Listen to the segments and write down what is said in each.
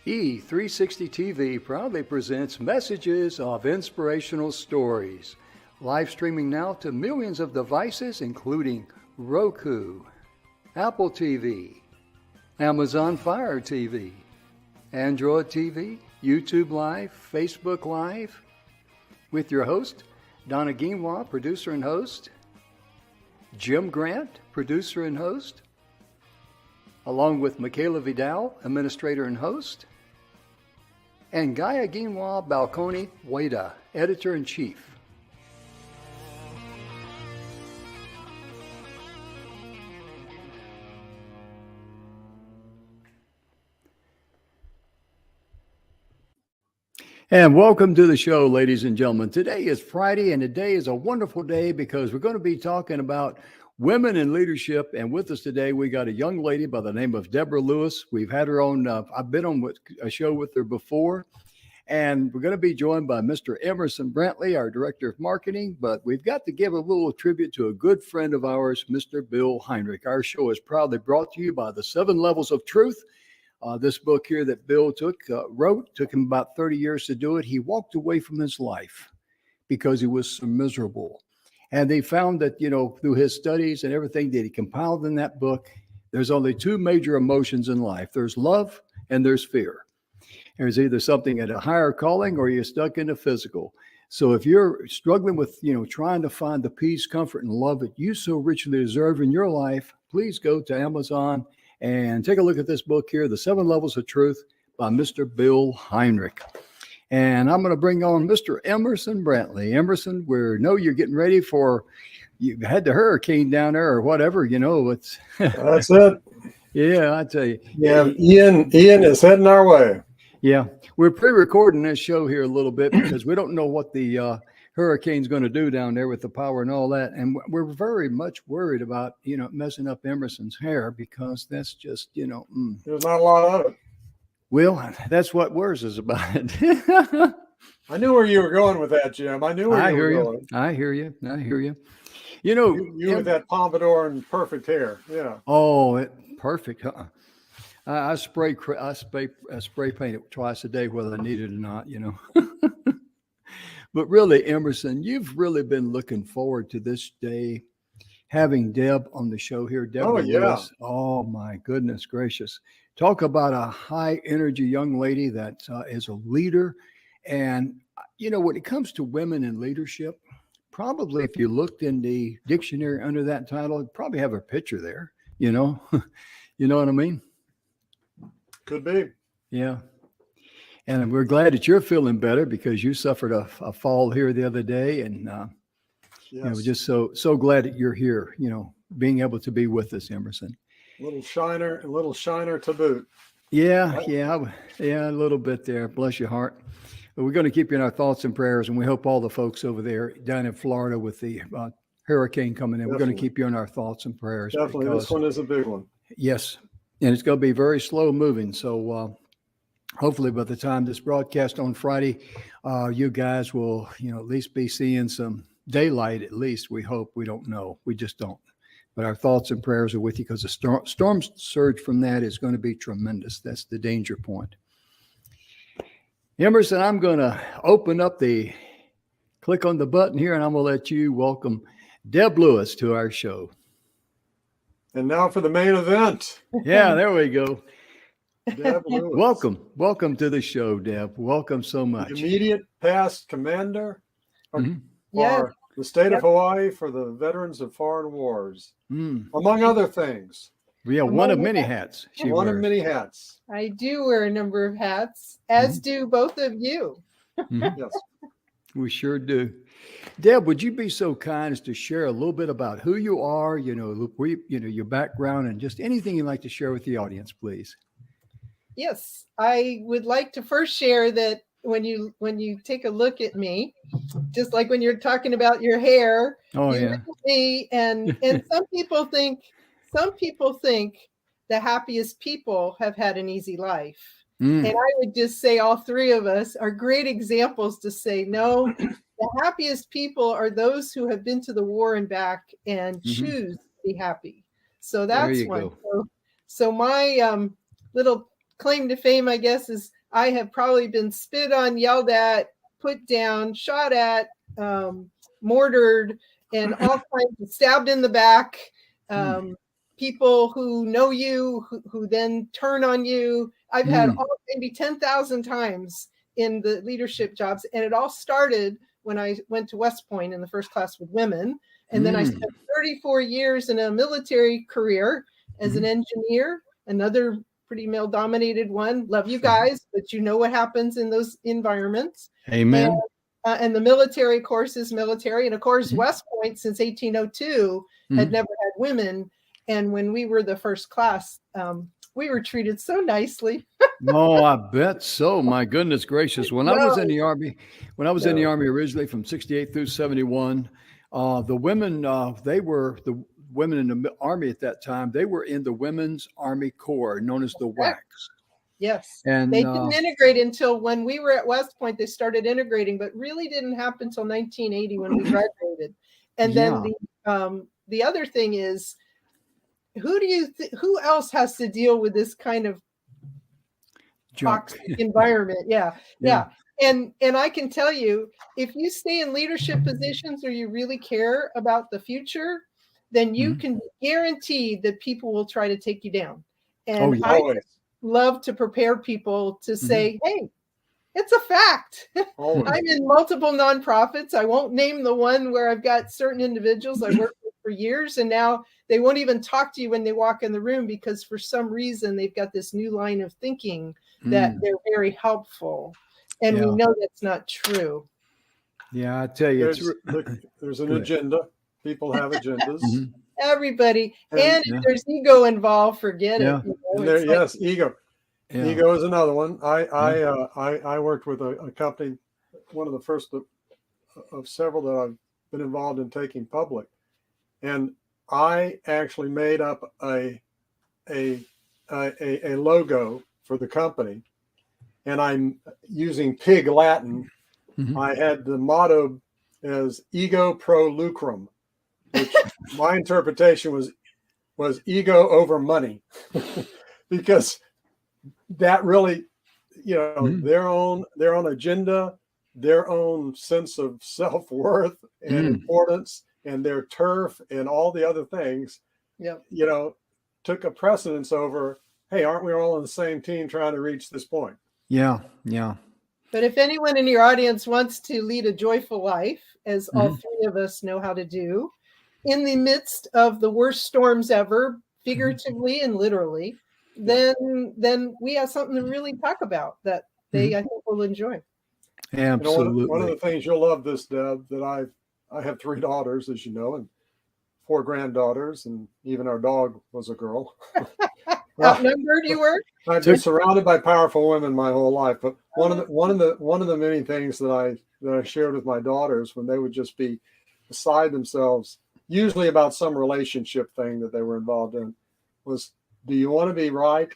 E360 TV proudly presents messages of inspirational stories. Live streaming now to millions of devices, including Roku, Apple TV, Amazon Fire TV, Android TV, YouTube Live, Facebook Live, with your host, Donna Guimwa, producer and host, Jim Grant, producer and host, along with Michaela Vidal, administrator and host, and Gaia Guimwa Balconi Wada, editor-in-chief. And welcome to the show, ladies and gentlemen. Today is Friday, and today is a wonderful day because we're going to be talking about women in leadership. And with us today, we got a young lady by the name of Deb Lewis. We've had her on, I've been on a show with her before, and we're going to be joined by Mr. Emerson Brantley, our director of marketing. But we've got to give a little tribute to a good friend of ours, Mr. Bill Heinrich. Our show is proudly brought to you by the 7 Levels of Truth. This book here that Bill wrote, took him about 30 years to do it. He walked away from his life because he was so miserable. And they found that, through his studies and everything that he compiled in that book, there's only 2 major emotions in life. There's love and there's fear. There's either something at a higher calling or you're stuck in the physical. So if you're struggling with, trying to find the peace, comfort, and love that you so richly deserve in your life, please go to Amazon and take a look at this book here, The 7 Levels of Truth by Mr. Bill Heinrich. And I'm going to bring on Mr. Emerson Brantley. Emerson, we know you're getting ready for, you had the hurricane down there or whatever, it's. That's it. Yeah, I tell you. Yeah, Ian is heading our way. Yeah, we're pre-recording this show here a little bit because we don't know what the hurricane's going to do down there with the power and all that. And we're very much worried about, messing up Emerson's hair because that's just, There's not a lot of it. Well, that's what worries us about it. I knew where you were going with that, Jim. I knew where you were going. I hear you. You with that pompadour and perfect hair. Yeah. Oh, perfect. I spray paint it twice a day, whether I need it or not, But really, Emerson, you've really been looking forward to this day, having Deb on the show here. Deb Lewis. Yeah. Oh, my goodness gracious. Talk about a high energy young lady that is a leader. And, when it comes to women in leadership, probably if you looked in the dictionary under that title, it'd probably have a picture there, You know what I mean? Could be. Yeah. And we're glad that you're feeling better because you suffered a fall here the other day. And, Yes. just so glad that you're here, being able to be with us, Emerson. A little shiner to boot. Yeah, a little bit there. Bless your heart. But we're going to keep you in our thoughts and prayers. And we hope all the folks over there down in Florida with the hurricane coming in, Definitely. We're going to keep you in our thoughts and prayers. Definitely. Because, this one is a big one. Yes. And it's going to be very slow moving. So, hopefully by the time this broadcast on Friday, you guys will, at least be seeing some daylight, at least. We hope. We don't know. We just don't. But our thoughts and prayers are with you because the storm surge from that is going to be tremendous. That's the danger point. Emerson, I'm going to click on the button here, and I'm going to let you welcome Deb Lewis to our show. And now for the main event. Yeah, there we go. Deb Lewis. Welcome to the show, Deb. Welcome so much. The immediate past commander for the state of Hawaii for the veterans of foreign wars, among other things. Yeah, one of many hats. One of many hats. I do wear a number of hats, as do both of you. Yes. We sure do. Deb, would you be so kind as to share a little bit about who you are, your background, and just anything you'd like to share with the audience, please? Yes, I would like to first share that when you take a look at me, just like when you're talking about your hair, look at me, and some people think the happiest people have had an easy life. And I would just say all 3 of us are great examples to say, no, the happiest people are those who have been to the war and back and choose to be happy. So that's one. So my little claim to fame, I guess, is I have probably been spit on, yelled at, put down, shot at, mortared, and all kinds of stabbed in the back. People who know you, who then turn on you. I've had maybe 10,000 times in the leadership jobs. And it all started when I went to West Point in the first class with women. And then I spent 34 years in a military career as an engineer, another pretty male dominated one. Love you guys, but you know what happens in those environments. Amen. And the military, of course, is military. And of course, West Point since 1802 had never had women. And when we were the first class, we were treated so nicely. Oh, I bet so. My goodness gracious. When I was in the Army, in the Army originally from 68 through 71, the women, they were the women in the Army at that time. They were in the Women's Army Corps, known as the WACs. Yes. And they didn't integrate until when we were at West Point, they started integrating, but really didn't happen until 1980 when we graduated. And then the other thing is, who else has to deal with this kind of toxic environment? Yeah. And I can tell you, if you stay in leadership positions or you really care about the future, then you can be guaranteed that people will try to take you down. And I love to prepare people to say, hey, it's a fact. I'm in multiple nonprofits. I won't name the one where I've got certain individuals I worked with for years, and now they won't even talk to you when they walk in the room because for some reason they've got this new line of thinking that they're very helpful. And we know that's not true. Yeah, I tell you, there's an agenda. People have agendas. Everybody. And if there's ego involved, forget it. You know, ego. Yeah. Ego is another one. I worked with a company, one of the first of several that I've been involved in taking public. And I actually made up a logo for the company, and I'm using Pig Latin. I had the motto as "Ego pro lucrum," which my interpretation was ego over money, because that really, you know, their own agenda, their own sense of self-worth and importance, and their turf and all the other things, you know, took a precedence over, hey, aren't we all on the same team trying to reach this point? Yeah. But if anyone in your audience wants to lead a joyful life, as all three of us know how to do, in the midst of the worst storms ever, figuratively and literally, then we have something to really talk about that they, I think, will enjoy. Absolutely. You know, one of the things you'll love this, Deb, that I have 3 daughters, as you know, and 4 granddaughters, and even our dog was a girl. Outnumbered you were? I've been surrounded by powerful women my whole life, but one of the many things that I shared with my daughters when they would just be beside themselves, usually about some relationship thing that they were involved in, was, do you want to be right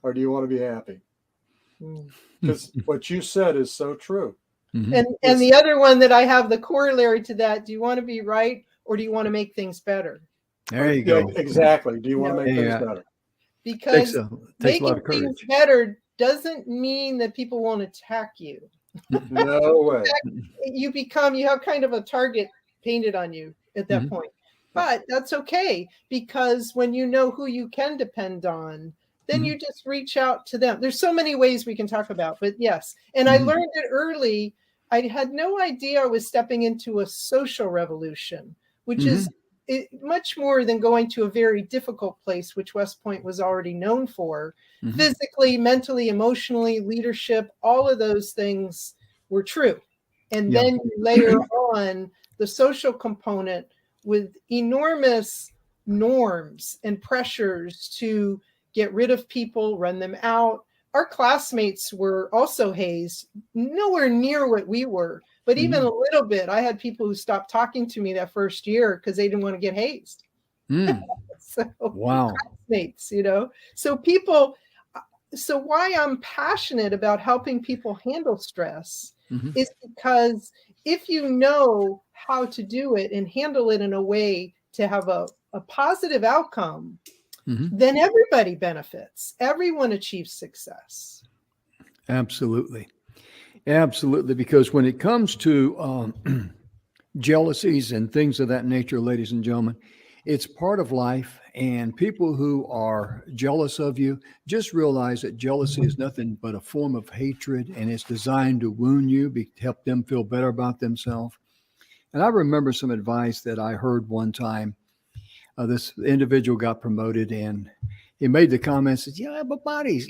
or do you want to be happy? Because what you said is so true. And the other one that I have, the corollary to that, do you want to be right or do you want to make things better? There you go. Exactly. Do you want to make things better? Because making things better doesn't mean that people won't attack you. No way. You have kind of a target painted on you at that point. But that's okay, because when you know who you can depend on, then you just reach out to them. There's so many ways we can talk about, but yes. And I learned it early. I had no idea I was stepping into a social revolution, which is much more than going to a very difficult place, which West Point was already known for. Physically, mentally, emotionally, leadership, all of those things were true. And then you layer on the social component with enormous norms and pressures to get rid of people, run them out. Our classmates were also hazed, nowhere near what we were, but even a little bit. I had people who stopped talking to me that first year because they didn't want to get hazed. So, wow. Classmates, you know. So why I'm passionate about helping people handle stress is because if you know how to do it and handle it in a way to have a positive outcome, then everybody benefits. Everyone achieves success. Absolutely. Absolutely. Because when it comes to jealousies and things of that nature, ladies and gentlemen, it's part of life. And people who are jealous of you, just realize that jealousy is nothing but a form of hatred, and it's designed to wound you, help them feel better about themselves. And I remember some advice that I heard one time. This individual got promoted, and he made the comment, said, yeah, but body's,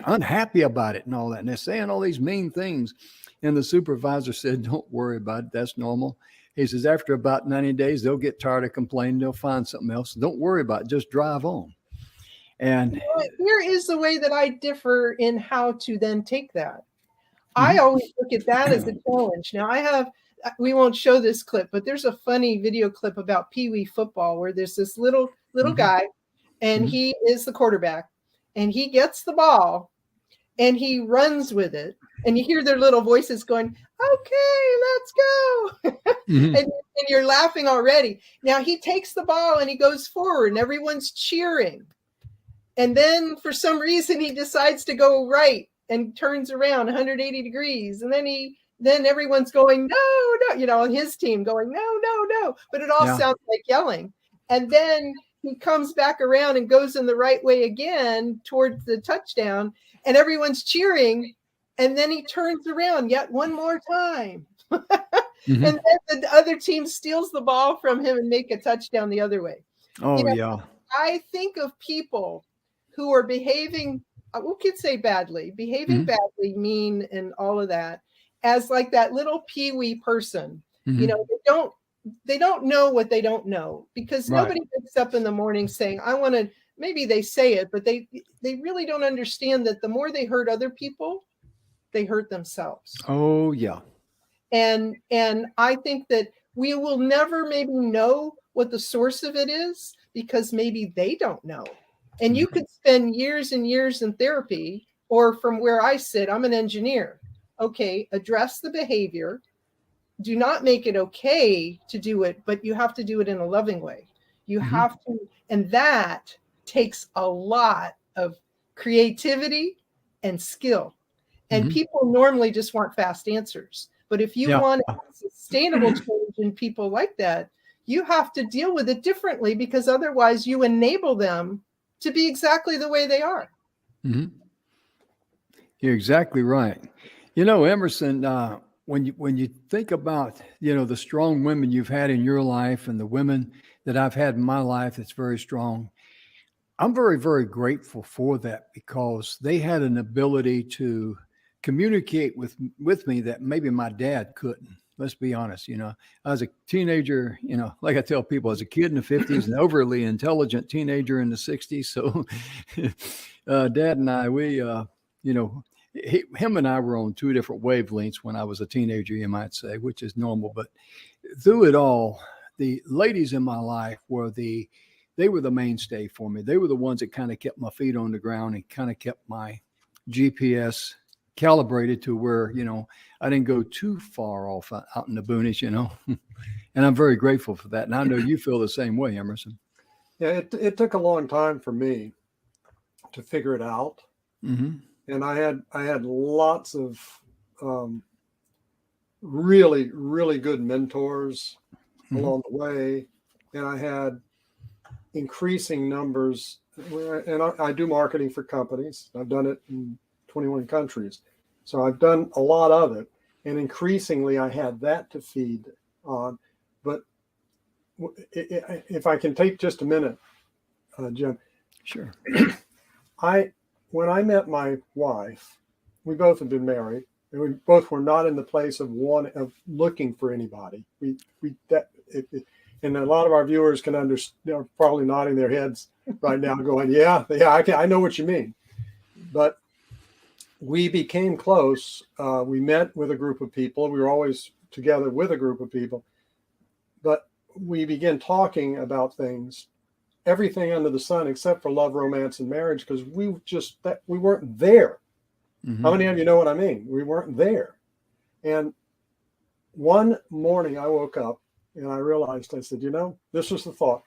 unhappy about it and all that. And they're saying all these mean things. And the supervisor said, don't worry about it. That's normal. He says, after about 90 days, they'll get tired of complaining. They'll find something else. Don't worry about it. Just drive on. And here is the way that I differ in how to then take that. I always look at that as a challenge. Now we won't show this clip, but there's a funny video clip about Pee Wee football where there's this little guy, and he is the quarterback, and he gets the ball and he runs with it. And you hear their little voices going, okay, let's go. and you're laughing already. Now he takes the ball and he goes forward and everyone's cheering. And then for some reason he decides to go right and turns around 180 degrees. And then everyone's going, no, on his team going, no. But it all sounds like yelling. And then he comes back around and goes in the right way again towards the touchdown, and everyone's cheering. And then he turns around yet one more time. And then the other team steals the ball from him and make a touchdown the other way. I think of people who are behaving, we could say badly, badly, mean, and all of that, as like that little peewee person. They don't know what they don't know, because nobody wakes up in the morning saying, I want to, maybe they say it, but they really don't understand that the more they hurt other people, they hurt themselves. Oh, yeah. And I think that we will never maybe know what the source of it is, because maybe they don't know. And you could spend years and years in therapy, or from where I sit, I'm an engineer. Okay, address the behavior. Do not make it okay to do it, but you have to do it in a loving way. You have to, and that takes a lot of creativity and skill. And people normally just want fast answers. But if you want a sustainable change in people like that, you have to deal with it differently, because otherwise you enable them to be exactly the way they are. You're exactly right. Emerson, when you think about, the strong women you've had in your life and the women that I've had in my life that's very strong, I'm very, very grateful for that, because they had an ability to communicate with me that maybe my dad couldn't. Let's be honest. I was a teenager, like I tell people, I was a kid in the 50s, an overly intelligent teenager in the 60s. So Dad and I, we, him and I were on two different wavelengths when I was a teenager, you might say, which is normal. But through it all, the ladies in my life they were the mainstay for me. They were the ones that kind of kept my feet on the ground and kind of kept my GPS calibrated to where, I didn't go too far off out in the boonies, and I'm very grateful for that. And I know you feel the same way, Emerson. Yeah, it took a long time for me to figure it out. And I had lots of really, really good mentors along the way. And I had increasing numbers, and I do marketing for companies. I've done it in 21 countries. So I've done a lot of it. And increasingly, I had that to feed on. But if I can take just a minute, Jim. Sure. When I met my wife, we both had been married, and we both were not in the place of looking for anybody. And a lot of our viewers can understand, they're probably nodding their heads right now, going, "Yeah, I know what you mean." But we became close. We met with a group of people. We were always together with a group of people, but we began talking about things, everything under the sun except for love, romance, and marriage, because we weren't there. How many of you know what I mean? We weren't there. And one morning I woke up and I realized, I said, this was the thought.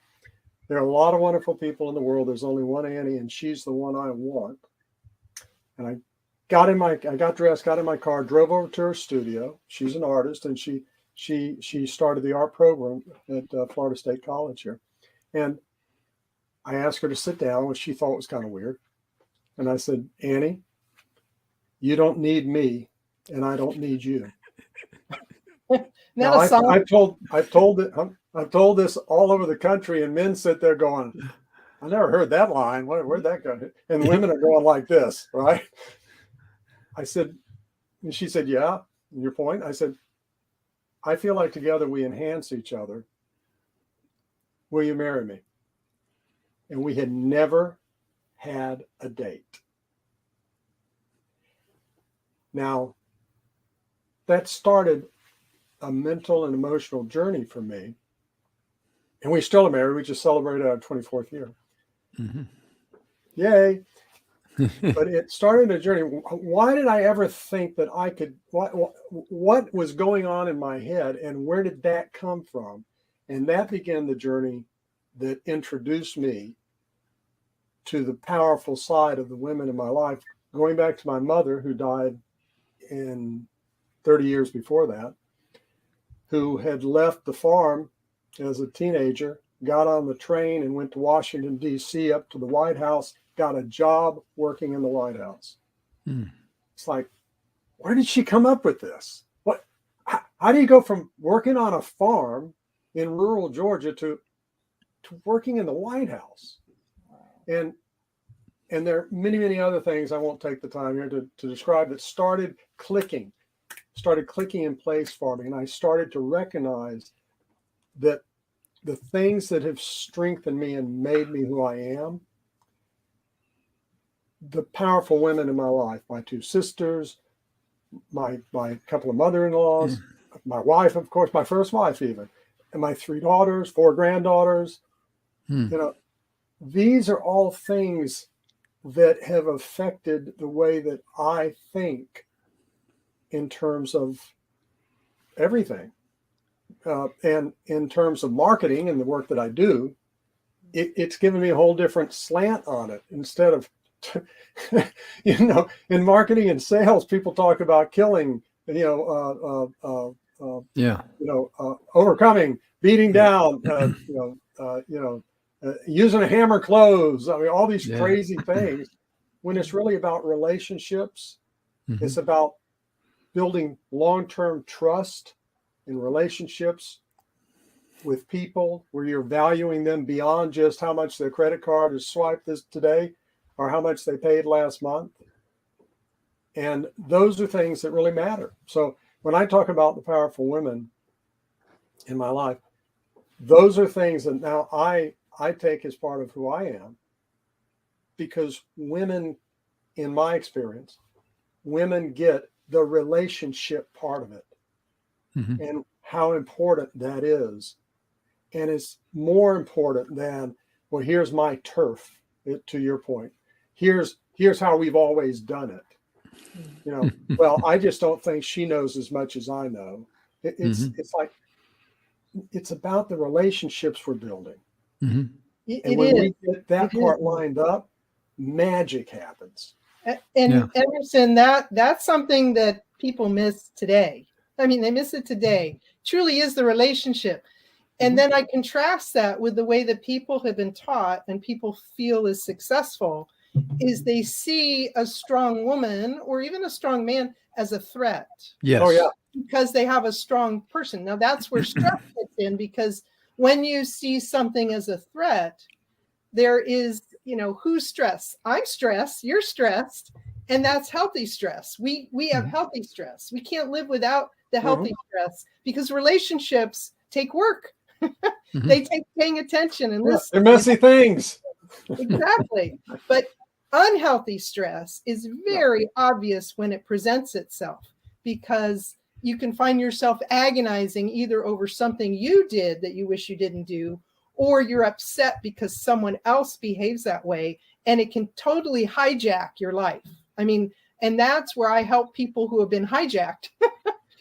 There are a lot of wonderful people in the world. There's only one Annie, and she's the one I want. And I got dressed, got in my car, drove over to her studio. She's an artist, and she started the art program at Florida State College here. And I asked her to sit down, which she thought was kind of weird. And I said, Annie, you don't need me, and I don't need you. Now, I've told this all over the country, and men sit there going, I never heard that line. Where'd that go? And women are going like this, right? I said, and she said, yeah, your point. I said, I feel like together we enhance each other. Will you marry me? And we had never had a date. Now, that started a mental and emotional journey for me. And we still are married. We just celebrated our 24th year. Mm-hmm. Yay. But it started a journey. Why did I ever think that I could, what was going on in my head, and where did that come from? And that began the journey that introduced me to the powerful side of the women in my life, going back to my mother, who died in 30 years before that, who had left the farm as a teenager, got on the train and went to Washington, D.C., up to the White House, got a job working in the White House. It's like, where did she come up with this? How do you go from working on a farm in rural Georgia to working in the White House? And there are many, many other things I won't take the time here to describe that started clicking in place for me. And I started to recognize that the things that have strengthened me and made me who I am, the powerful women in my life, my two sisters, my couple of mother-in-laws, my wife, of course, my first wife even, and my 3 daughters, 4 granddaughters. You know, these are all things that have affected the way that I think in terms of everything. And in terms of marketing and the work that I do, it's given me a whole different slant on it. Instead of, in marketing and sales, people talk about killing, overcoming, beating down, using a hammer close. I mean, all these crazy things, when it's really about relationships. It's about building long-term trust in relationships with people, where you're valuing them beyond just how much their credit card is swiped today or how much they paid last month. And those are things that really matter. So when I talk about the powerful women in my life, those are things that now I take as part of who I am, because women, in my experience, women get the relationship part of it. And how important that is. And it's more important than, well, here's my turf, to your point. Here's how we've always done it. Well, I just don't think she knows as much as I know. It's like, it's about the relationships we're building. And when we get that part lined up, magic happens. And Emerson, that's something that people miss today. I mean, they miss it today. Truly is the relationship. And then I contrast that with the way that people have been taught and people feel is successful, is they see a strong woman or even a strong man as a threat. Yes. Oh, yeah. Because they have a strong person. Now that's where stress fits in, because when you see something as a threat, there is, who's stressed? I'm stressed, you're stressed, and that's healthy stress. We have healthy stress. We can't live without the healthy stress, because relationships take work. They take paying attention and listening. They're messy things. Exactly. But unhealthy stress is very obvious when it presents itself, because you can find yourself agonizing either over something you did that you wish you didn't do, or you're upset because someone else behaves that way, and it can totally hijack your life. I mean, and that's where I help people who have been hijacked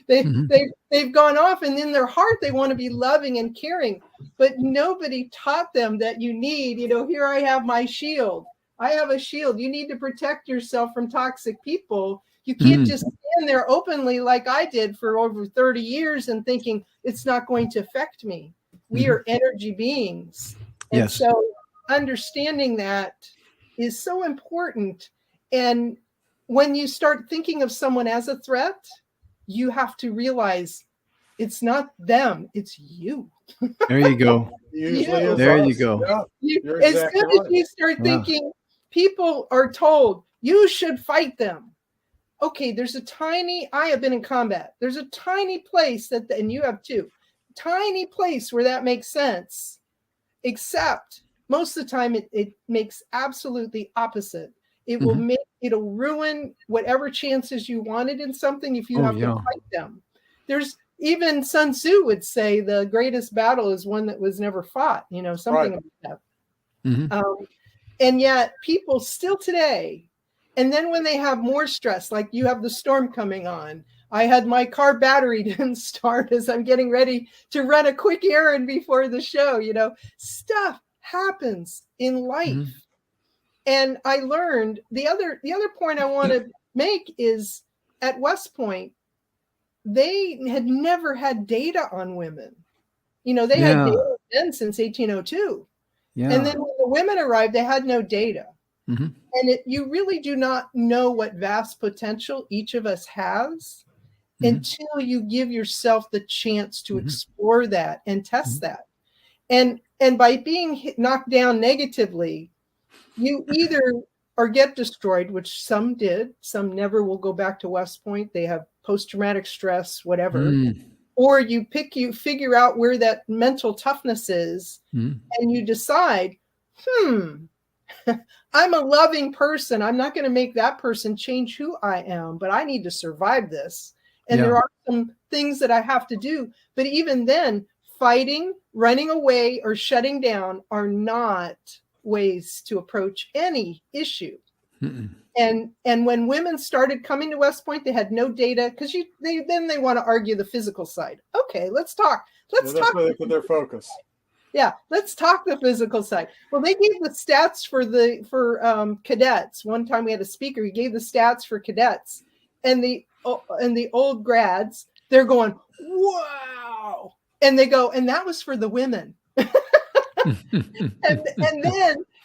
They've gone off, and in their heart they want to be loving and caring, but nobody taught them that you need, here I have my shield. I have a shield. You need to protect yourself from toxic people. You can't just stand there openly like I did for over 30 years and thinking it's not going to affect me. We are energy beings. And so understanding that is so important. And when you start thinking of someone as a threat, you have to realize it's not them, it's you. There you go. There you go. Yeah, as soon as you start thinking, people are told you should fight them. Okay, I have been in combat. There's a tiny place and you have too, tiny place where that makes sense, except most of the time it makes absolutely opposite. It'll ruin whatever chances you wanted in something if you have to fight them. There's even Sun Tzu would say the greatest battle is one that was never fought, something like that. And yet people still today, and then when they have more stress, like you have the storm coming on, I had my car battery didn't start as I'm getting ready to run a quick errand before the show, stuff happens in life. And I learned the other point I want to make is at West Point, they had never had data on women. They had data on men since 1802. And then when the women arrived, they had no data. And you really do not know what vast potential each of us has until you give yourself the chance to explore that and test that. And by being knocked down negatively, you either get destroyed, which some did, some never will go back to West Point. They have post-traumatic stress, whatever. Or you figure out where that mental toughness is, and you decide, I'm a loving person. I'm not going to make that person change who I am, but I need to survive this. And there are some things that I have to do. But even then, fighting, running away, or shutting down are not ways to approach any issue. And when women started coming to West Point, they had no data because they want to argue the physical side. Okay, let's talk. Let's talk. Where they put their focus. Yeah, let's talk the physical side. Well, they gave the stats for cadets. One time we had a speaker. He gave the stats for cadets, and the old grads. They're going, wow, and they go, and that was for the women.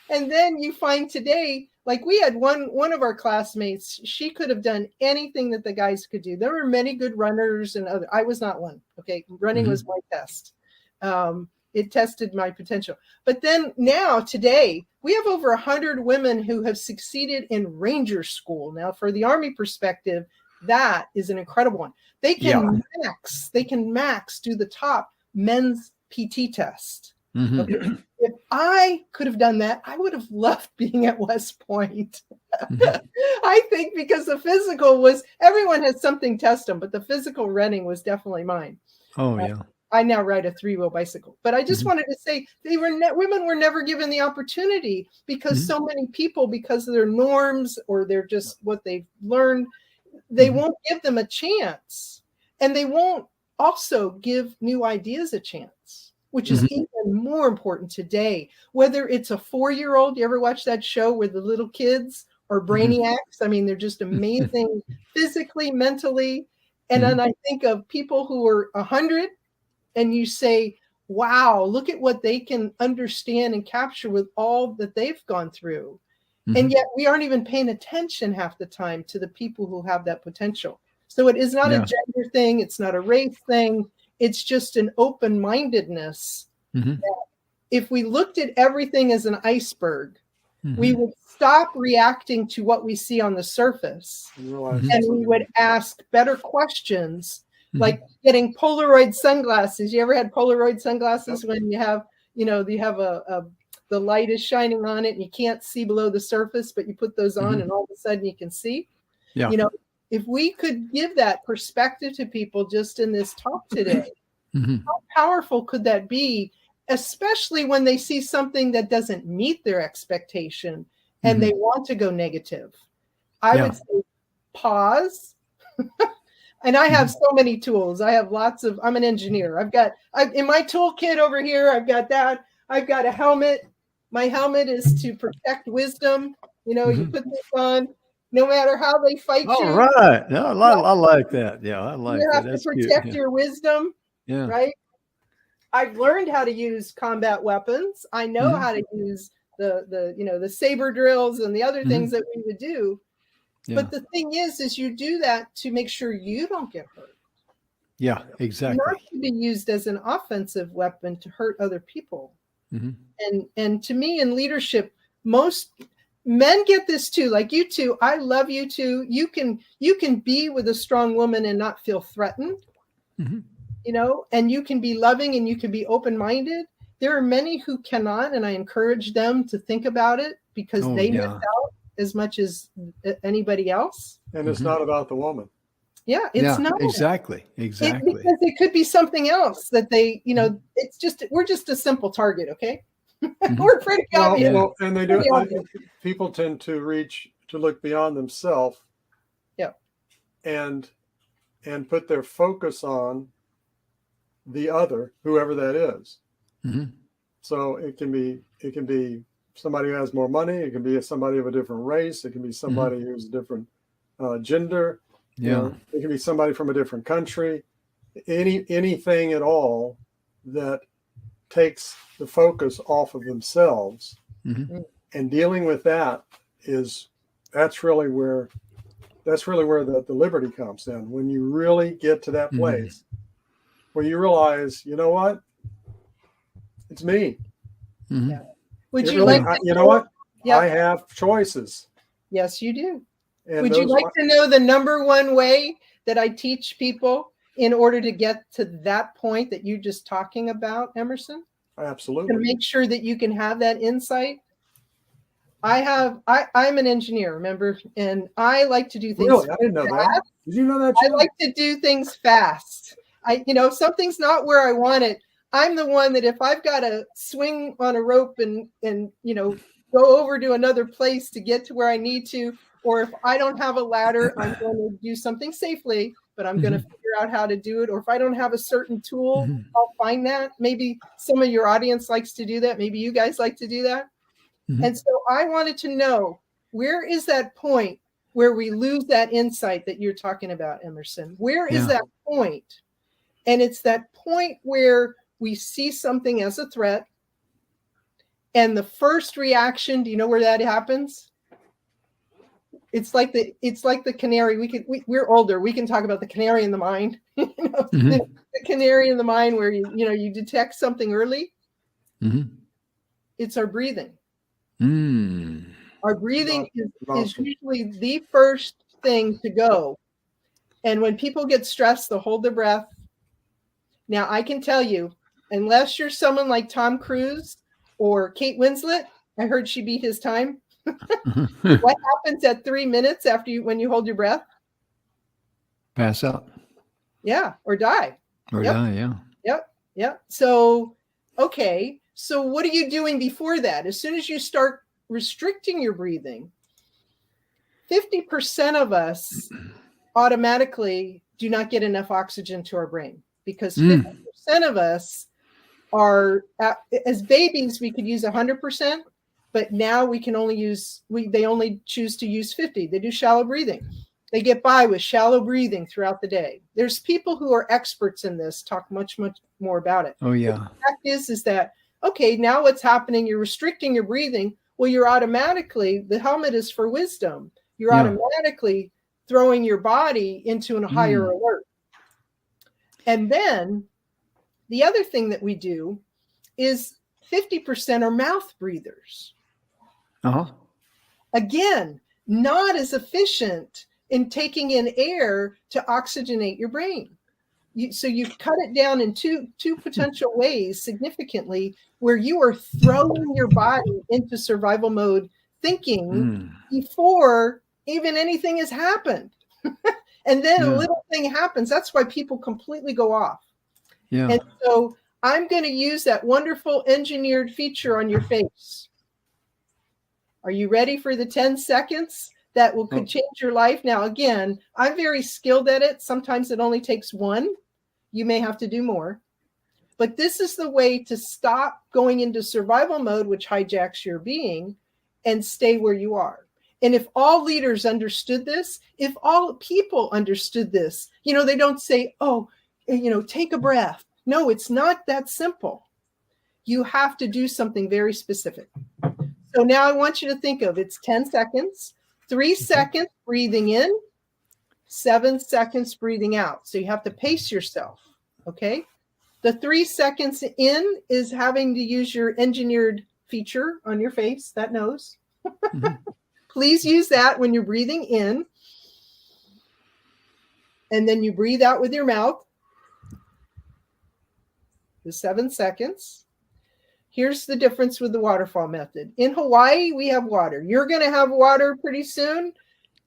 and then you find today, like we had one of our classmates, she could have done anything that the guys could do. There were many good runners and I was not one. Okay. Running was my test. It tested my potential. But then now today we have over 100 women who have succeeded in Ranger School. Now for the Army perspective, that is an incredible one. They can max do the top men's PT test. Okay. If I could have done that, I would have loved being at West Point. I think because the physical was, everyone has something test them, but the physical running was definitely mine. I now ride a 3-wheel bicycle, but I just wanted to say women were never given the opportunity because so many people, because of their norms or they're just what they've learned, they won't give them a chance, and they won't also give new ideas a chance, which is even more important today. Whether it's a 4-year-old, you ever watch that show where the little kids are brainiacs? I mean, they're just amazing physically, mentally. And then I think of people who are 100 and you say, wow, look at what they can understand and capture with all that they've gone through. And yet we aren't even paying attention half the time to the people who have that potential. So it is not a gender thing. It's not a race thing. It's just an open-mindedness. If we looked at everything as an iceberg, we would stop reacting to what we see on the surface. And we would ask better questions, like getting Polaroid sunglasses. You ever had Polaroid sunglasses when you have, the light is shining on it and you can't see below the surface, but you put those on and all of a sudden you can see? If we could give that perspective to people just in this talk today, how powerful could that be, especially when they see something that doesn't meet their expectation and they want to go negative? I would say pause. And I have so many tools. I have lots of, I'm an engineer. In my toolkit over here, I've got that. I've got a helmet. My helmet is to protect wisdom. You know, you put this on, no matter how they fight you. All right. No, I like that. Yeah, I like You that. have That's to protect cute. your wisdom, Yeah. right? I've learned how to use combat weapons. I know how to use the saber drills and the other things that we would do. Yeah. But the thing is you do that to make sure you don't get hurt. Yeah, exactly. Not to be used as an offensive weapon to hurt other people. And to me, in leadership, most men get this too. Like you two, I love you two. You can be with a strong woman and not feel threatened. You know, and you can be loving and you can be open-minded. There are many who cannot, and I encourage them to think about it because they miss out as much as anybody else. And it's not about the woman. Yeah, it's not. Exactly. Exactly. Because it could be something else that they, we're just a simple target, okay? We're pretty obvious. Well, and they do. People tend to look beyond themselves. Yeah. And put their focus on the other, whoever that is. So it can be somebody who has more money. It can be somebody of a different race. It can be somebody who's a different gender. Yeah. It can be somebody from a different country. Anything at all that takes the focus off of themselves, and dealing with that's really where the liberty comes in. When you really get to that place where you realize, you know what, it's me. Yeah. Would you really, like? You know what? Yeah. I have choices. Yes, you do. And would you like to know the number one way that I teach people in order to get to that point that you're just talking about, Emerson? Absolutely. To make sure that you can have that insight. I'm an engineer, remember? And I like to do things Really? I didn't know that. Did you know that? I like to do things fast. If something's not where I want it, I'm the one that if I've got to swing on a rope and go over to another place to get to where I need to, or if I don't have a ladder, I'm going to do something safely, but I'm going to figure out how to do it. Or if I don't have a certain tool, I'll find that. Maybe some of your audience likes to do that. Maybe you guys like to do that. And so I wanted to know, where is that point where we lose that insight that you're talking about, Emerson? Where is that point? And it's that point where we see something as a threat. And the first reaction, do you know where that happens? It's like the canary. We're older. We can talk about the canary in the mine. The canary in the mine where you detect something early. It's our breathing. Our breathing is usually the first thing to go. And when people get stressed, they'll hold their breath. Now, I can tell you, unless you're someone like Tom Cruise or Kate Winslet, I heard she beat his time. What happens at 3 minutes when you hold your breath? Pass out. Yeah, or die. Die, yeah. Yep. So, okay. So what are you doing before that? As soon as you start restricting your breathing, 50% of us automatically do not get enough oxygen to our brain, because 50% of us are, as babies, we could use 100%, but now we can only they only choose to use 50. They do shallow breathing. They get by with shallow breathing throughout the day. There's people who are experts in this, talk much, much more about it. Oh, yeah. But the fact is that, okay, now what's happening? You're restricting your breathing. Well, you're automatically, the helmet is for wisdom. You're automatically throwing your body into a higher alert. And then the other thing that we do is 50% are mouth breathers. Again, not as efficient in taking in air to oxygenate your brain. So you cut it down in two potential ways significantly, where you are throwing your body into survival mode thinking before even anything has happened. And then a little thing happens. That's why people completely go off. Yeah. And so I'm going to use that wonderful engineered feature on your face. Are you ready for the 10 seconds that could change your life. Now, again, I'm very skilled at it. Sometimes it only takes one. You may have to do more. But this is the way to stop going into survival mode, which hijacks your being, and stay where you are. And if all leaders understood this, if all people understood this, they don't say, oh, take a breath. No, it's not that simple. You have to do something very specific. So now I want you to think of, it's 10 seconds, 3 seconds breathing in, 7 seconds breathing out. So you have to pace yourself. Okay. The 3 seconds in is having to use your engineered feature on your face, that nose. Please use that when you're breathing in. And then you breathe out with your mouth. The 7 seconds. Here's the difference with the waterfall method. In Hawaii, we have water. You're going to have water pretty soon.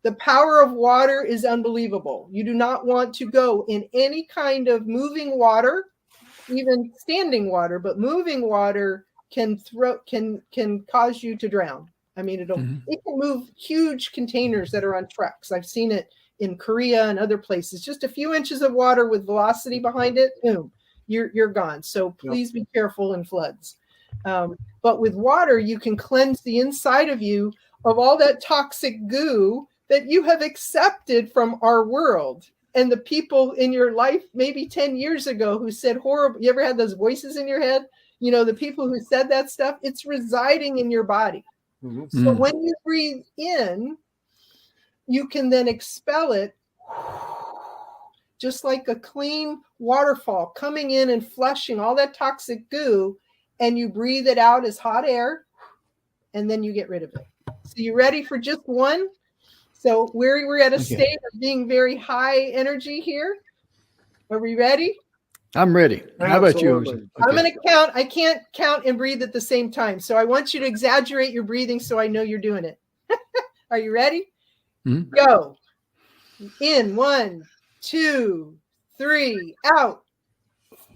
The power of water is unbelievable. You do not want to go in any kind of moving water, even standing water, but moving water can cause you to drown. I mean, it can move huge containers that are on trucks. I've seen it in Korea and other places. Just a few inches of water with velocity behind it, boom, you're gone. So please be careful in floods. But with water, you can cleanse the inside of you of all that toxic goo that you have accepted from our world. And the people in your life, maybe 10 years ago, who said horrible, you ever had those voices in your head? The people who said that stuff, it's residing in your body. So when you breathe in, you can then expel it just like a clean waterfall coming in and flushing all that toxic goo, and you breathe it out as hot air, and then you get rid of it. So you ready for just one? So we're at a state of being very high energy here. Are we ready? I'm ready. How about you? Okay. I'm going to count. I can't count and breathe at the same time. So I want you to exaggerate your breathing so I know you're doing it. Are you ready? Go. In 1, 2, 3. Out.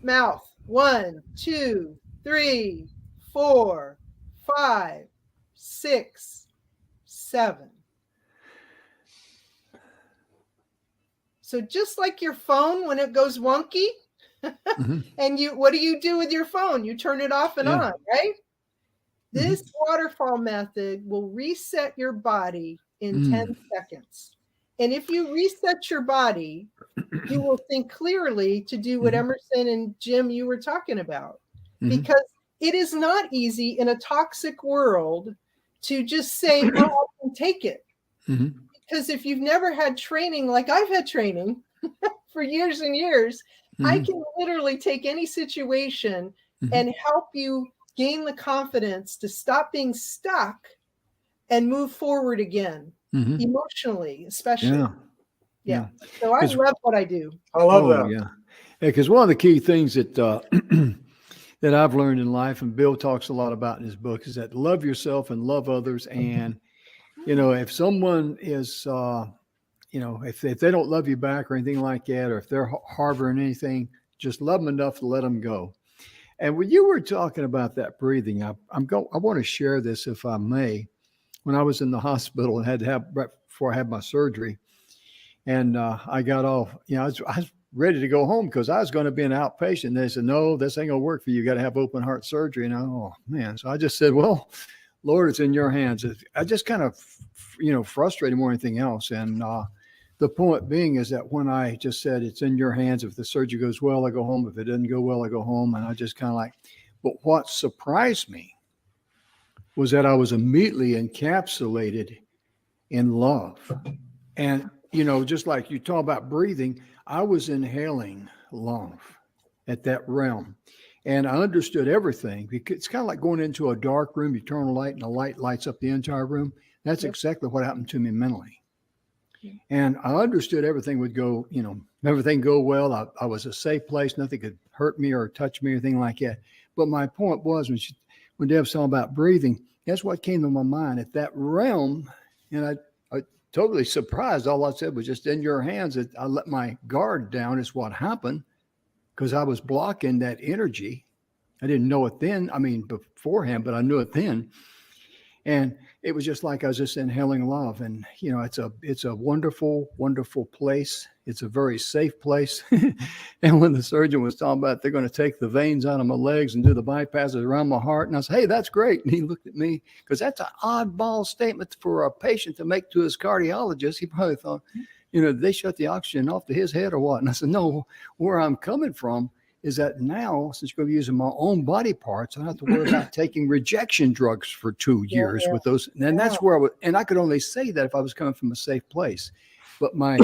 Mouth. 1, 2, 3, 4, 5, 6, 7. So just like your phone when it goes wonky, and what do you do with your phone? You turn it off and on, right? This waterfall method will reset your body in 10 seconds. And if you reset your body, you will think clearly to do what Emerson and Jim, you were talking about. Because it is not easy in a toxic world to just say, oh, I can take it. Because if you've never had training, like I've had training for years and years, I can literally take any situation and help you gain the confidence to stop being stuck and move forward again, emotionally, especially. Yeah. So I love what I do. I love that. Yeah. Because one of the key things that that I've learned in life, and Bill talks a lot about in his book, is that love yourself and love others. And, if someone is, if they don't love you back or anything like that, or if they're harboring anything, just love them enough to let them go. And when you were talking about that breathing, I want to share this, if I may. When I was in the hospital and had to have, right before I had my surgery, and I got off, I was ready to go home because I was going to be an outpatient. They said, no, this ain't going to work for you. You got to have open heart surgery. And so I just said, well, Lord, it's in your hands. I just kind of, frustrated more than anything else. And the point being is that when I just said, it's in your hands. If the surgery goes well, I go home. If it doesn't go well, I go home. And I just kind of but what surprised me was that I was immediately encapsulated in love. And, just like you talk about breathing, I was inhaling love at that realm. And I understood everything. It's kind of like going into a dark room, you turn a light and the light lights up the entire room. That's exactly what happened to me mentally. And I understood everything would go, everything go well. I was a safe place. Nothing could hurt me or touch me or anything like that. But my point was when Deb's talking about breathing, that's what came to my mind at that realm. And I totally surprised. All I said was just in your hands. I let my guard down is what happened because I was blocking that energy. I didn't know it then. I mean, beforehand, but I knew it then. And it was just like I was just inhaling love. And, you know, it's a wonderful, wonderful place. It's a very safe place. And when the surgeon was talking about they're going to take the veins out of my legs and do the bypasses around my heart, and I said, hey, that's great. And he looked at me because that's an oddball statement for a patient to make to his cardiologist. He probably thought, you know, they shut the oxygen off to his head or what? And I said, no, where I'm coming from is that now, since I'm going to be using my own body parts, I don't have to worry about taking rejection drugs for 2 years with those. And that's where and I could only say that if I was coming from a safe place. But my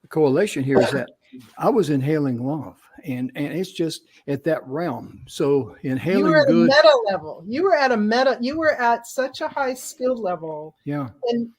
correlation here is that I was inhaling love, and it's just at that realm. So inhaling you were at good. a meta level. You were at such a high skill level. Yeah.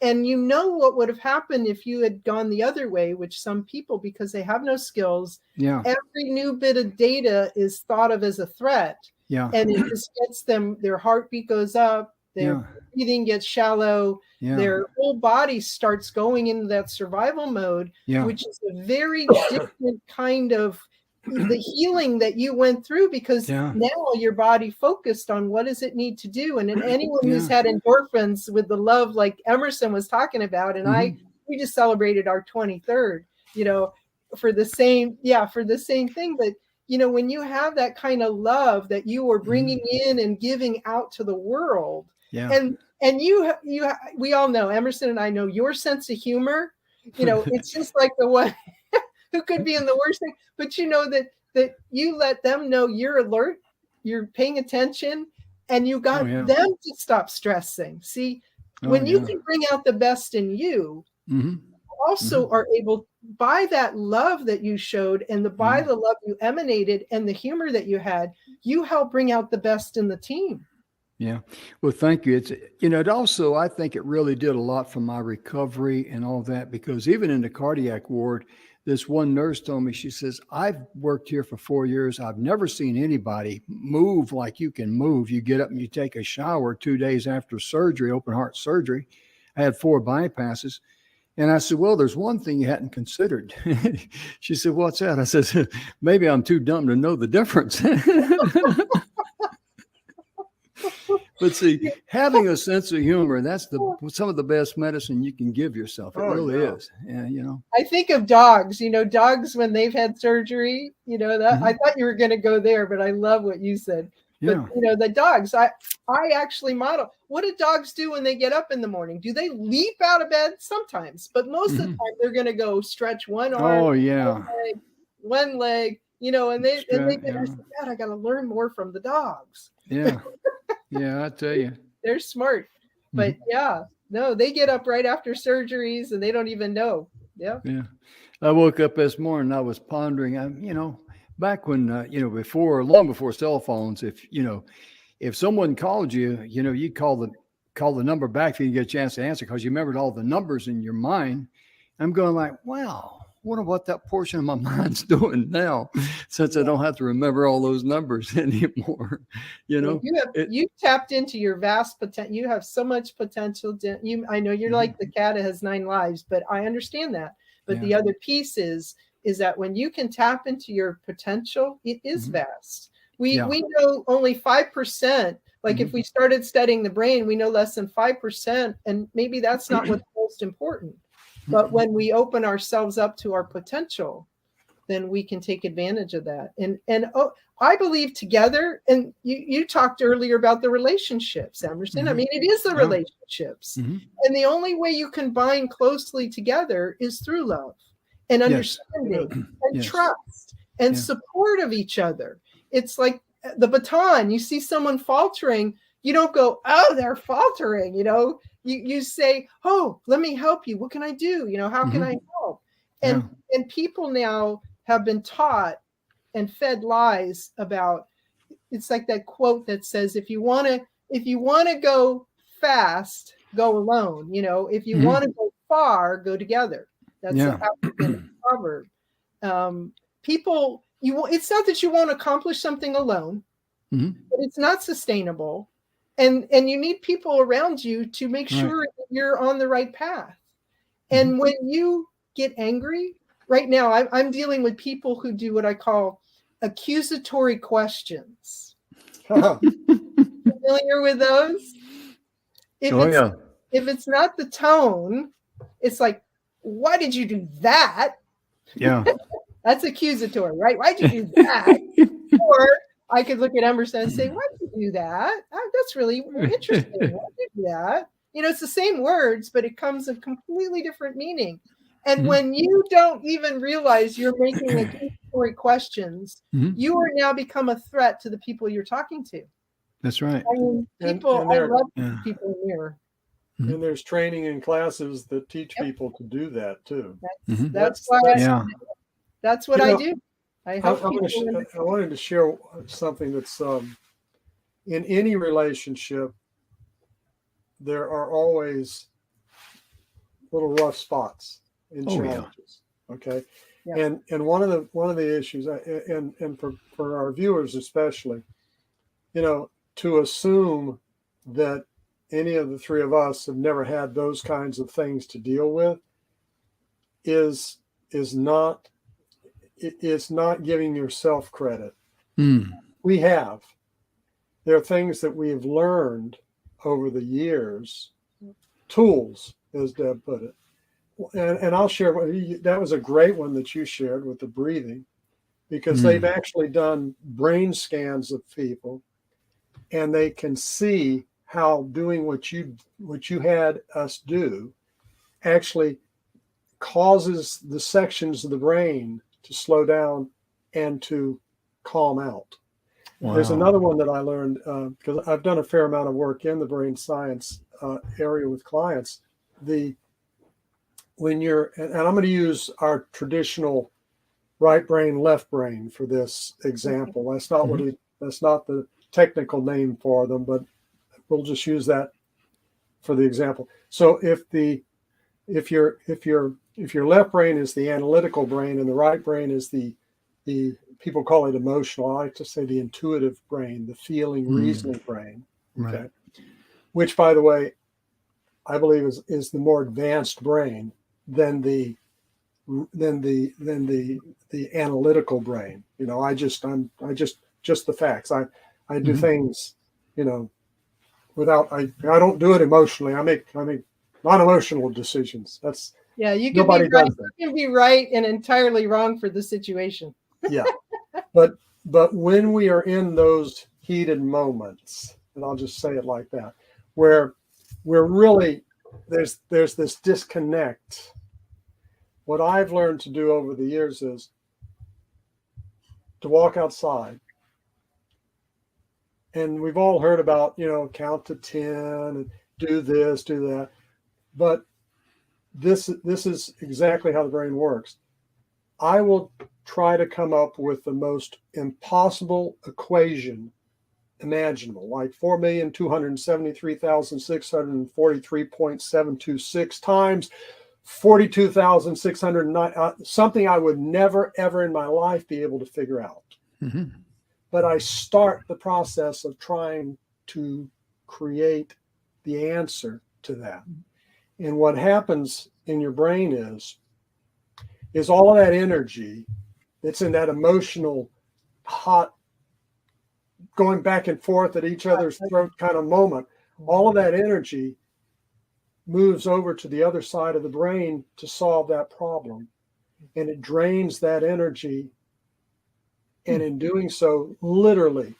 And you know what would have happened if you had gone the other way, which some people, because they have no skills, every new bit of data is thought of as a threat. Yeah. And it just gets them, their heartbeat goes up, their breathing gets shallow, their whole body starts going into that survival mode, which is a very different kind of the healing that you went through, because now your body focused on what does it need to do. And anyone who's had endorphins with the love, like Emerson was talking about, and we just celebrated our 23rd, you know, for the same thing. But you know, when you have that kind of love that you are bringing in and giving out to the world, and we all know, Emerson and I know your sense of humor, you know, it's just like the one who could be in the worst thing, but you know that you let them know you're alert, you're paying attention, and you got them to stop stressing. See, when you can bring out the best in you, also are able, by that love that you showed and by the love you emanated and the humor that you had, you help bring out the best in the team. Yeah. Well, thank you. It's, you know, it also, I think it really did a lot for my recovery and all that, because even in the cardiac ward, this one nurse told me, she says, I've worked here for 4 years. I've never seen anybody move like you can move. You get up and you take a shower 2 days after surgery, open heart surgery. I had 4 bypasses. And I said, well, there's one thing you hadn't considered. She said, what's that? I said, maybe I'm too dumb to know the difference. But see, having a sense of humor, that's some of the best medicine you can give yourself. It really is. Yeah, you know. I think of dogs, you know, dogs when they've had surgery, you know, that I thought you were going to go there, but I love what you said. But, you know, the dogs, I actually model. What do dogs do when they get up in the morning? Do they leap out of bed? Sometimes, but most of the time they're going to go stretch one arm, one leg, you know, and they get, I said, God, I got to learn more from the dogs. Yeah. Yeah, I tell you. They're smart. But no, they get up right after surgeries and they don't even know. Yeah. Yeah. I woke up this morning, I was pondering, you know, back when, you know, long before cell phones, if someone called you, you know, you call the number back if you get a chance to answer, because you remembered all the numbers in your mind. I'm going like, wow, wonder what that portion of my mind's doing now, since I don't have to remember all those numbers anymore. You know, you tapped into your vast potential. You have so much potential. I know you're like the cat that has 9 lives, but I understand that. But the other piece is that when you can tap into your potential, it is vast. We know only 5%. Like if we started studying the brain, we know less than 5%, and maybe that's not what's most important. But when we open ourselves up to our potential, then we can take advantage of that. And I believe together, and you talked earlier about the relationships, Emerson. I mean, it is the relationships. And the only way you can bind closely together is through love and understanding and trust and support of each other. It's like the baton. You see someone faltering, you don't go, oh, they're faltering, you know. You say, oh, let me help you. What can I do? You know, how can I help? And people now have been taught and fed lies about, it's like that quote that says, if you want to go fast, go alone. You know, if you want to go far, go together. That's an African proverb. People, it's not that you won't accomplish something alone, but it's not sustainable. And you need people around you to make sure that you're on the right path. And when you get angry, right now, I'm dealing with people who do what I call accusatory questions. Familiar with those? If Oh it's yeah. if it's not the tone, it's like, why did you do that? Yeah. That's accusatory, right? Why'd you do that? Or I could look at Emerson and say, why'd you do that? That's really interesting. Why'd you do that? It's the same words, but it comes a completely different meaning. And when you don't even realize you're making accusatory questions, you are now become a threat to the people you're talking to. That's right. I mean, And I love people in the mirror. And there's training and classes that teach people to do that too. That's why that's what I do. I help people. I wanted to share something that's in any relationship, there are always little rough spots and challenges. Okay. Yeah. And one of the issues, and for our viewers especially, to assume that any of the three of us have never had those kinds of things to deal with is not giving yourself credit. We have. There are things that we have learned over the years, tools, as Deb put it. And I'll share, that was a great one that you shared with the breathing, because they've actually done brain scans of people, and they can see how doing what you had us do actually causes the sections of the brain to slow down and to calm out. Wow. There's another one that I learned because I've done a fair amount of work in the brain science area with clients. When you're, and I'm going to use our traditional right brain, left brain for this example. That's not that's not the technical name for them, but we'll just use that for the example. So if your left brain is the analytical brain and the right brain is the people call it emotional, I like to say the intuitive brain, the feeling, reasoning brain. Okay. Right. Which, by the way, I believe is the more advanced brain than the analytical brain. I'm just the facts. I do things, without I don't do it emotionally. I make non-emotional decisions. That's you can be right. You can be right and entirely wrong for the situation. Yeah. But when we are in those heated moments, and I'll just say it like that, where we're really there's this disconnect. What I've learned to do over the years is to walk outside. And we've all heard about, count to 10 and do this, do that. But this is exactly how the brain works. I will try to come up with the most impossible equation imaginable, like 4,273,643.726 times 42,609, something I would never, ever in my life be able to figure out. But I start the process of trying to create the answer to that. And what happens in your brain is all of that energy that's in that emotional, hot, going back and forth at each other's throat kind of moment, all of that energy moves over to the other side of the brain to solve that problem. And it drains that energy. And in doing so, literally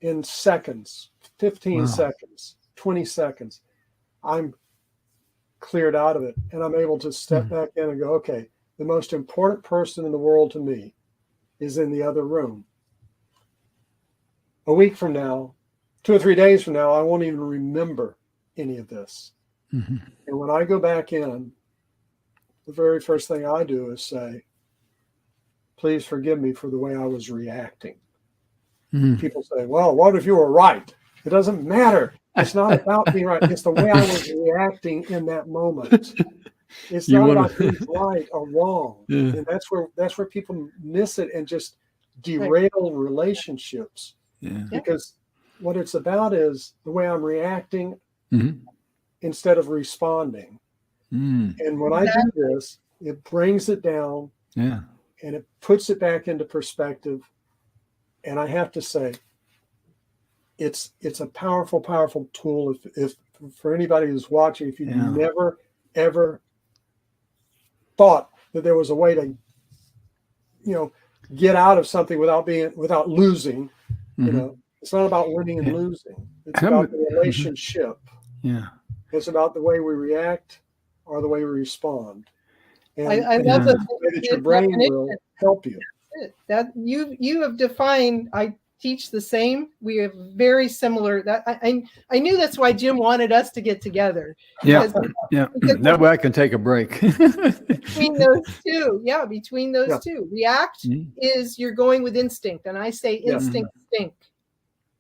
in seconds, 15 seconds, 20 seconds, I'm cleared out of it. And I'm able to step back in and go, okay, the most important person in the world to me is in the other room. A week from now, 2 or 3 days from now, I won't even remember any of this. And when I go back in, the very first thing I do is say, please forgive me for the way I was reacting. People say, well, what if you were right? It doesn't matter. It's not about being right. It's the way I was reacting in that moment. It's not about being right or wrong. And that's where people miss it and just derail relationships. Because what it's about is the way I'm reacting instead of responding. And when I do this, it brings it down and it puts it back into perspective. And I have to say, it's a powerful, powerful tool if for anybody who's watching, if you Yeah. never ever thought that there was a way to, get out of something without losing, it's not about winning and losing. It's about the relationship. Yeah. It's about the way we react or the way we respond. And I love the way that your brain will help you. That you have defined. I teach the same. We have very similar. That I knew that's why Jim wanted us to get together. Yeah, that way I can take a break. Between those two, between those two, react is you're going with instinct, and I say instinct stink.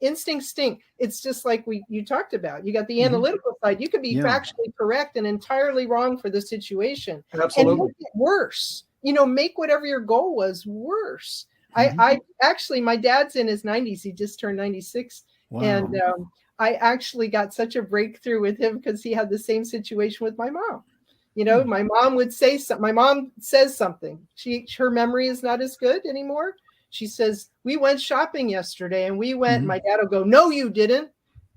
Instinct stink. It's just like you talked about. You got the analytical side. You could be factually correct and entirely wrong for the situation. Absolutely. And make it worse. Make whatever your goal was worse. I actually, my dad's in his 90s. He just turned 96. Wow. And I actually got such a breakthrough with him because he had the same situation with my mom. My mom would say something. My mom says something. Her memory is not as good anymore. She says, we went shopping yesterday and we went, my dad will go, no, you didn't.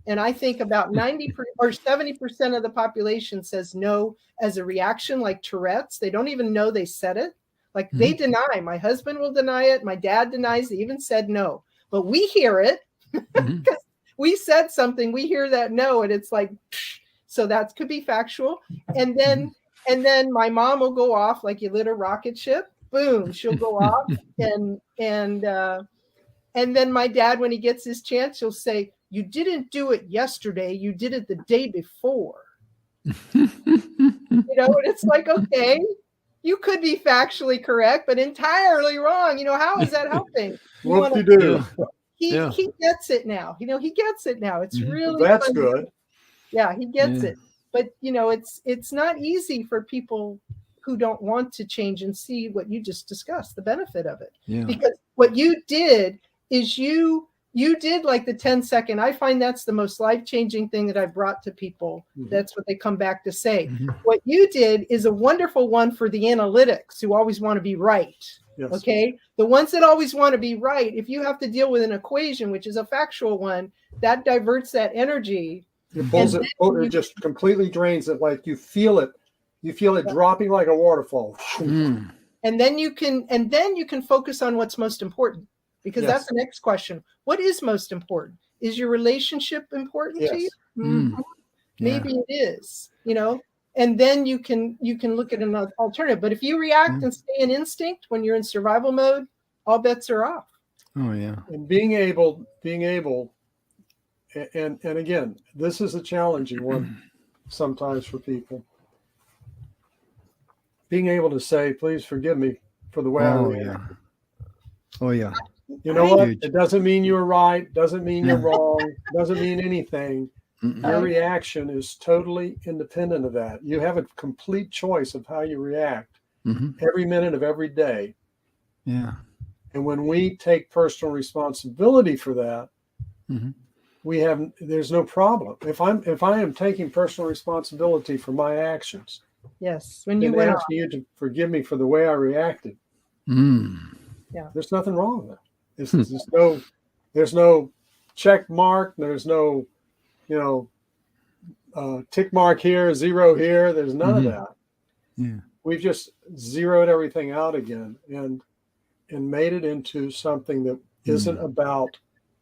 And I think about 90 or 70% of the population says no as a reaction, like Tourette's. They don't even know they said it. Like they deny. My husband will deny it. My dad denies. They even said no. But we hear it because we said something. We hear that no. And it's like, so that could be factual. And then my mom will go off like you lit a rocket ship. Boom, she'll go off. And then my dad, when he gets his chance, he'll say, you didn't do it yesterday. You did it the day before. And it's like, okay, you could be factually correct, but entirely wrong. How is that helping? What you do? He gets it now. He gets it now. It's really that's funny. good. Yeah, he gets it. But it's not easy for people who don't want to change and see what you just discussed, the benefit of it. Yeah. Because what you did is you did like the 10-second. I find that's the most life-changing thing that I brought to people. That's what they come back to say. What you did is a wonderful one for the analytics who always want to be right. Yes. Okay. The ones that always want to be right, if you have to deal with an equation, which is a factual one, that diverts that energy. It pulls it, it just completely drains it. Like you feel it dropping like a waterfall. And then you can focus on what's most important, because that's the next question. What is most important? Is your relationship important to you? Maybe it is, and then you can look at another alternative. But if you react and stay in instinct when you're in survival mode, all bets are off. Oh yeah. And being able, and again, this is a challenging one sometimes for people. Being able to say, please forgive me for the way I reacted. Oh yeah. You know what? It doesn't mean you're right. Doesn't mean you're wrong. Doesn't mean anything. Your reaction is totally independent of that. You have a complete choice of how you react every minute of every day. Yeah. And when we take personal responsibility for that, there's no problem. If I am taking personal responsibility for my actions, yes, when you went asking you to forgive me for the way I reacted, there's nothing wrong with that. There's no check mark. There's no, tick mark here, zero here. There's none of that. Yeah. We've just zeroed everything out again and made it into something that isn't about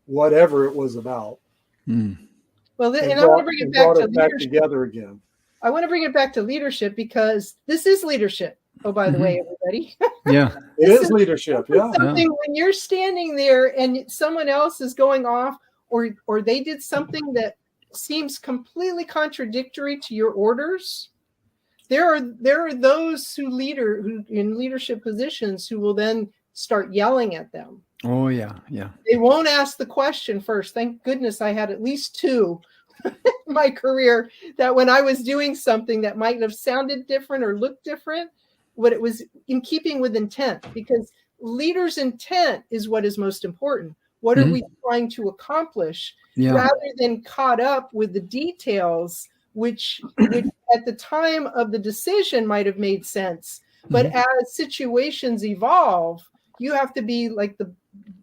whatever it was about. Well, and I want to bring it back to together again. I want to bring it back to leadership, because this is leadership. Oh, by the way, everybody. Yeah. It is leadership. Yeah. Something when you're standing there and someone else is going off, or they did something that seems completely contradictory to your orders. There are those who in leadership positions who will then start yelling at them. Oh yeah. Yeah. They won't ask the question first. Thank goodness I had at least two in my career that when I was doing something that might have sounded different or looked different, what it was in keeping with intent, because leaders' intent is what is most important. What are we trying to accomplish, rather than caught up with the details, which at the time of the decision might have made sense. But as situations evolve, you have to be like the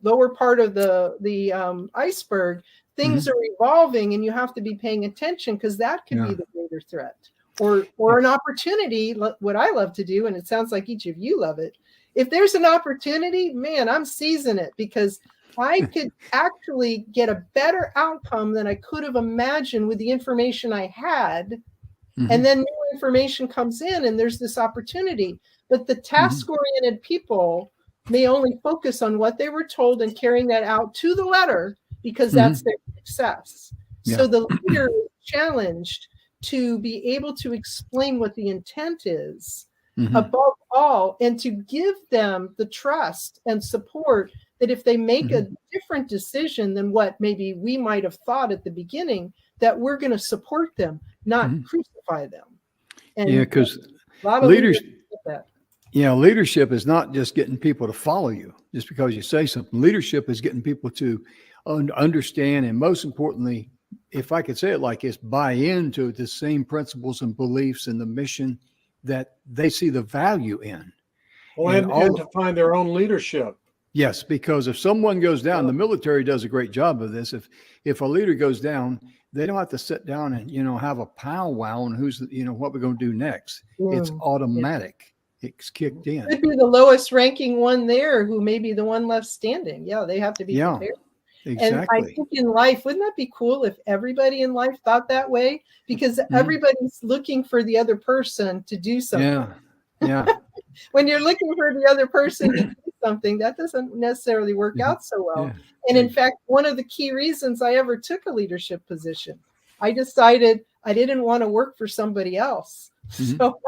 lower part of the iceberg. things are evolving and you have to be paying attention, because that could be the greater threat or an opportunity. What I love to do, and it sounds like each of you love it, if there's an opportunity, man, I'm seizing it, because I could actually get a better outcome than I could have imagined with the information I had. And then new information comes in and there's this opportunity. But the task-oriented people may only focus on what they were told and carrying that out to the letter, because that's their success. So the leader is challenged to be able to explain what the intent is above all, and to give them the trust and support that if they make a different decision than what maybe we might have thought at the beginning, that we're going to support them, not crucify them. And because a lot of leadership, leadership is not just getting people to follow you just because you say something. Leadership is getting people to understand, and most importantly, if I could say it like this, buy into the same principles and beliefs and the mission that they see the value in. Well, and to find their own leadership. Yes, because if someone goes down, the military does a great job of this. If a leader goes down, they don't have to sit down and, have a powwow and who's, what we're going to do next. It's automatic. It's kicked in. Could be the lowest ranking one there who may be the one left standing. Yeah, they have to be prepared. Exactly. And I think in life, wouldn't that be cool if everybody in life thought that way? Because everybody's looking for the other person to do something. Yeah. When you're looking for the other person to do something, that doesn't necessarily work out so well. And in fact, one of the key reasons I ever took a leadership position, I decided I didn't want to work for somebody else. So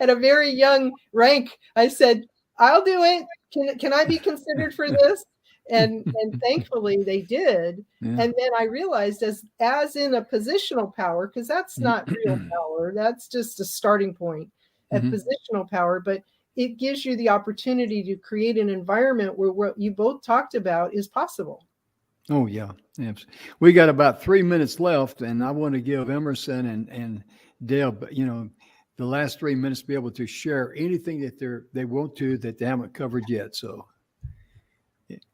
at a very young rank, I said, I'll do it. Can I be considered for this? And thankfully they did. And then I realized as in a positional power, because that's not real power, that's just a starting point at positional power, but it gives you the opportunity to create an environment where what you both talked about is possible. Oh, yeah. We got about 3 minutes left, and I want to give Emerson and Deb, the last 3 minutes to be able to share anything that they want to that they haven't covered yet. So,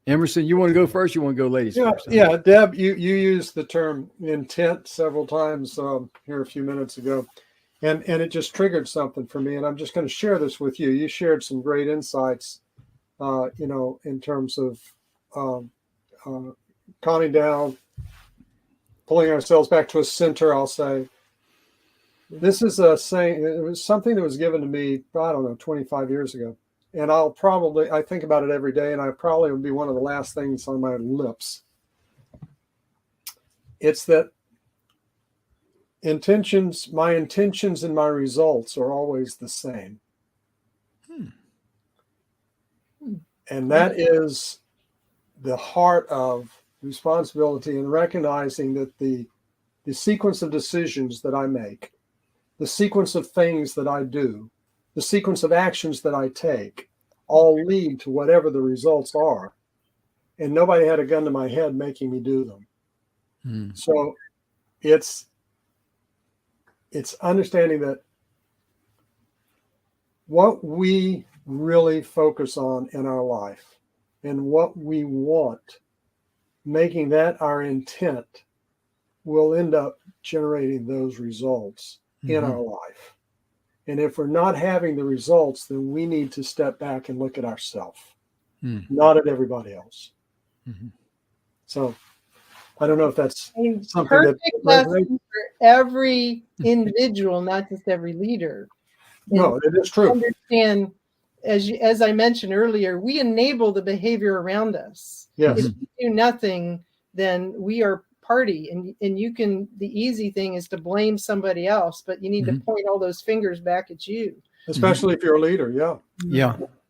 Emerson, you want to go first? You want to go ladies first? Yeah, Deb, you used the term intent several times here a few minutes ago. And it just triggered something for me, and I'm just going to share this with you. You shared some great insights, in terms of calming down, pulling ourselves back to a center, I'll say. This is a saying, it was something that was given to me, 25 years ago. And I think about it every day, and I probably would be one of the last things on my lips. It's that my intentions and my results are always the same. And that is the heart of responsibility, and recognizing that the sequence of decisions that I make, the sequence of things that I do, the sequence of actions that I take, all lead to whatever the results are. And nobody had a gun to my head making me do them. So it's understanding that what we really focus on in our life and what we want, making that our intent, will end up generating those results in our life. And if we're not having the results, then we need to step back and look at ourselves, not at everybody else. So I don't know if that's something perfect lesson for every individual, not just every leader. No, it is true. Understand, as I mentioned earlier, we enable the behavior around us. Yes. If we do nothing, then we are party. And you can, the easy thing is to blame somebody else, but you need to point all those fingers back at you. Especially if you're a leader. Yeah.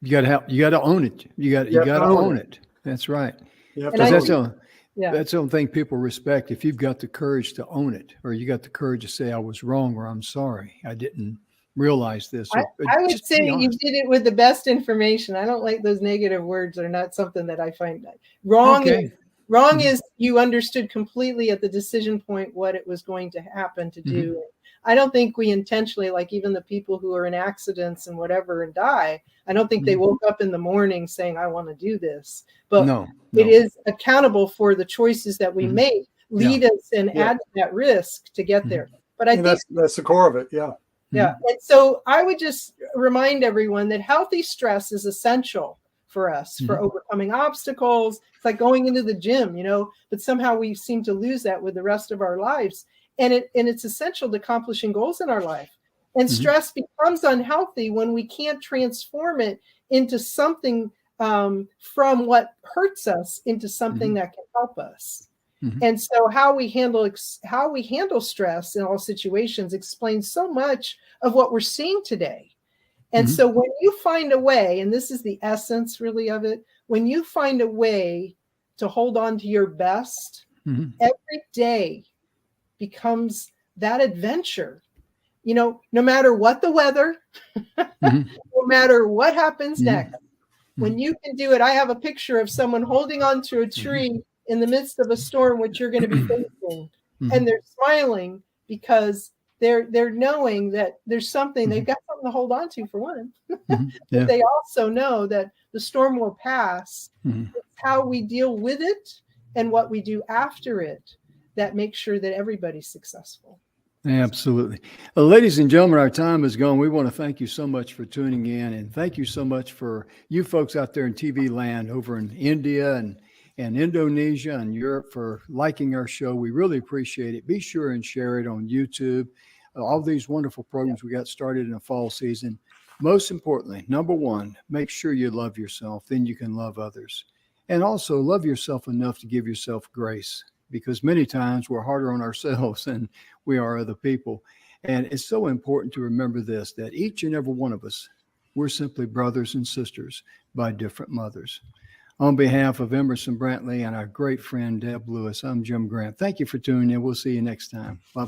You got to own it. You got to own it. That's right. That's the only thing people respect. If you've got the courage to own it, or you got the courage to say, I was wrong, or I'm sorry, I didn't realize this. I would say you did it with the best information. I don't like those negative words. Are not something that I find wrong. Okay. Wrong is you understood completely at the decision point what it was going to happen to do. I don't think we intentionally, like even the people who are in accidents and whatever and die, I don't think they woke up in the morning saying, I want to do this. But it is accountable for the choices that we make. lead us and add to that risk to get there. But I think that's the core of it. Yeah. Yeah. And so I would just remind everyone that healthy stress is essential for us for overcoming obstacles. It's like going into the gym, but somehow we seem to lose that with the rest of our lives. And it's essential to accomplishing goals in our life. And stress becomes unhealthy when we can't transform it into something from what hurts us into something that can help us. And so how we handle stress in all situations explains so much of what we're seeing today. And so when you find a way, and this is the essence really of it, when you find a way to hold on to your best, every day becomes that adventure. No matter what the weather, no matter what happens next, when you can do it. I have a picture of someone holding onto a tree in the midst of a storm, which you're going to be facing, and they're smiling because they're knowing that there's something, they've got something to hold on to for one. But they also know that the storm will pass. It's how we deal with it and what we do after it that makes sure that everybody's successful. Absolutely. Ladies and gentlemen, our time is gone. We want to thank you so much for tuning in, and thank you so much for you folks out there in TV land over in India and Indonesia and Europe for liking our show. We really appreciate it. Be sure and share it on YouTube. All these wonderful programs we got started in the fall season. Most importantly, number one, make sure you love yourself. Then you can love others. And also love yourself enough to give yourself grace, because many times we're harder on ourselves than we are other people. And it's so important to remember this, that each and every one of us, we're simply brothers and sisters by different mothers. On behalf of Emerson Brantley and our great friend, Deb Lewis, I'm Jim Grant. Thank you for tuning in. We'll see you next time. Bye-bye.